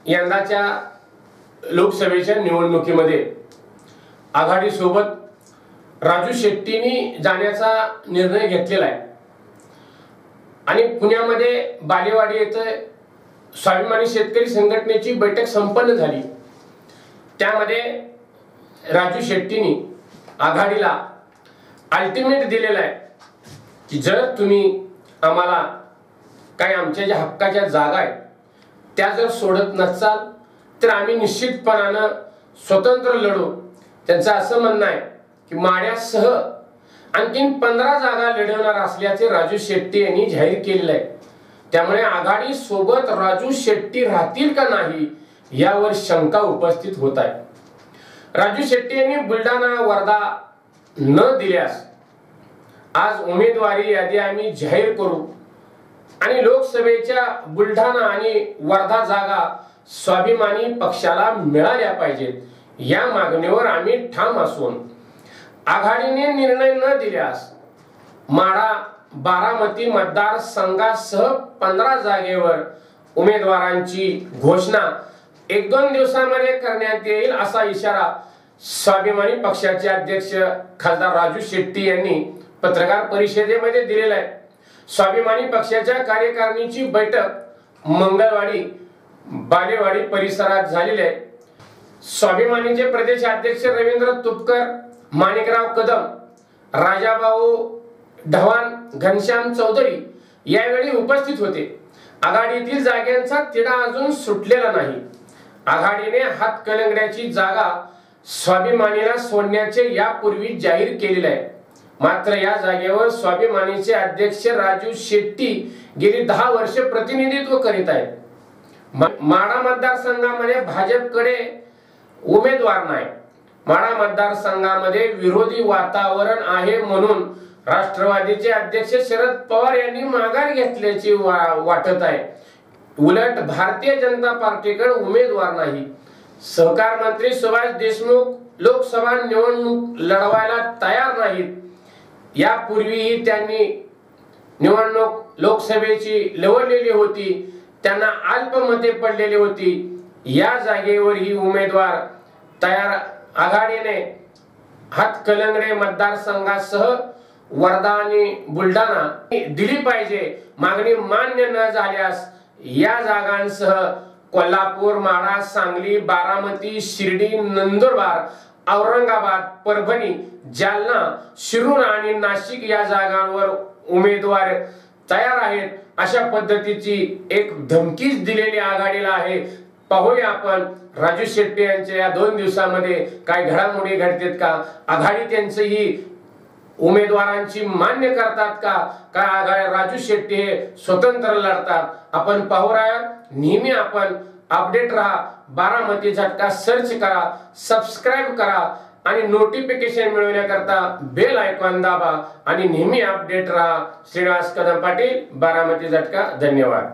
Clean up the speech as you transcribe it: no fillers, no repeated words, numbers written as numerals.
यंदाच्या लोकसभेच्या निवडणुकीमध्ये आघाडीसोबत राजू शेट्टींनी जाण्याचा निर्णय घेतलेला आहे आणि पुण्यामध्ये बालेवाडी येथे स्वाभिमानी शेतकरी संघटनेची बैठक संपन्न झाली। त्यामध्ये राजू शेट्टींनी आघाडीला अल्टिमेट दिलेला आहे की जर तुम्ही आम्हाला काही आमच्या ज्या हक्काच्या जागा आहेत त्या जर सोडत नसाल तर आम्ही निश्चितपणाने स्वतंत्र लढू। त्यांचं असं म्हणणं आहे की माड्यासह आणखीन 15 जागा लढवणार असल्याचे राजू शेट्टी यांनी जाहीर केलेले आहे। त्यामुळे आघाडी सोबत राजू शेट्टी राहतील का नाही यावर शंका उपस्थित होत आहे। राजू शेट्टी यांनी बुलढाणा वर्धा न दिल्यास आज उमेदवारी यादी आम्ही जाहीर करू आणि लोकसभेच्या बुलढाणा आणि वर्धा जागा स्वाभिमानी पक्षाला मिळाल्या पाहिजेत या मागणीवर आम्ही ठाम असून आघाडीने निर्णय न दिल्यास माढा बारामती मतदारसंघासह 15 जागेवर उमेदवारांची घोषणा 1-2 दिवसांमध्ये करण्यात येईल असा इशारा स्वाभिमानी पक्षाचे अध्यक्ष खासदार राजू शेट्टी यांनी पत्रकार परिषदेमध्ये दिलेला आहे। स्वाभिमानी पक्षाच्या कार्यकारिणीची बैठक मंगळवारी बालेवाडी परिसरात झालेली आहे। स्वाभिमानीचे प्रदेशाध्यक्ष रवींद्र तुपकर, माणिकराव कदम, राजाभाऊ ढवाण, घनश्याम चौधरी यावेळी उपस्थित होते। आघाडीतील जागांचा तिढा अजून सुटलेला नाही। आघाडीने हातकणंगल्याची जागा स्वाभिमानीला सोडण्याचे यापूर्वी जाहीर केलेले आहे। मात्र या जागेवर स्वाभिमानीचे अध्यक्ष राजू शेट्टी गेली 10 वर्षे प्रतिनिधित्व करीत आहेत। माढा मतदारसंघामध्ये भाजपकडे उमेदवार नाही। माढा मतदारसंघामध्ये विरोधी वातावरण आहे म्हणून राष्ट्रवादीचे अध्यक्ष शरद पवार यांनी माघार घेतल्याची वाटत आहे। उलट भारतीय जनता पार्टीकडे उमेदवार नाही। सहकार मंत्री सुभाष देशमुख लोकसभा निवडणूक लढवायला तयार नाहीत। यापूर्वीही त्यांनी निवडणूक लोकसभेची लढवलेली होती, त्यांना अल्पमते पडलेली होती। या जागेवर ही उमेदवार तयार आघाडीने हातकणंगले मतदारसंघासह वर्धा आणि बुलढाणा दिली पाहिजे। मागणी मान्य न झाल्यास या जागांसह कोल्हापूर, माढा, सांगली, बारामती, शिर्डी, नंदुरबार, औरंगाबाद, परभणी, जालना, शिरूर आणि नाशिक या जागांवर उमेदवार तयार आहेत अशा पद्धतीची एक धमकीच दिलेली आघाडीला आहे। पाहूया आपण राजू शेट्टी यांच्या या 2 दिवसांमध्ये काय घडामोडी घडतात का, आघाडी त्यांचीही उमेदवारांची मान्य करतात का, काय आघाडी राजू शेट्टी हे स्वतंत्र लढतात आपण पाहूया। नेहमी आपण अपडेट राहा, बारामती झटका सर्च करा, सबस्क्राइब करा आणि नोटिफिकेशन मिळवण्याकरता बेल आयकॉन दाबा आणि नेहमी अपडेट राहा। श्रीनिवास कदम पाटील, बारामती झटका। धन्यवाद।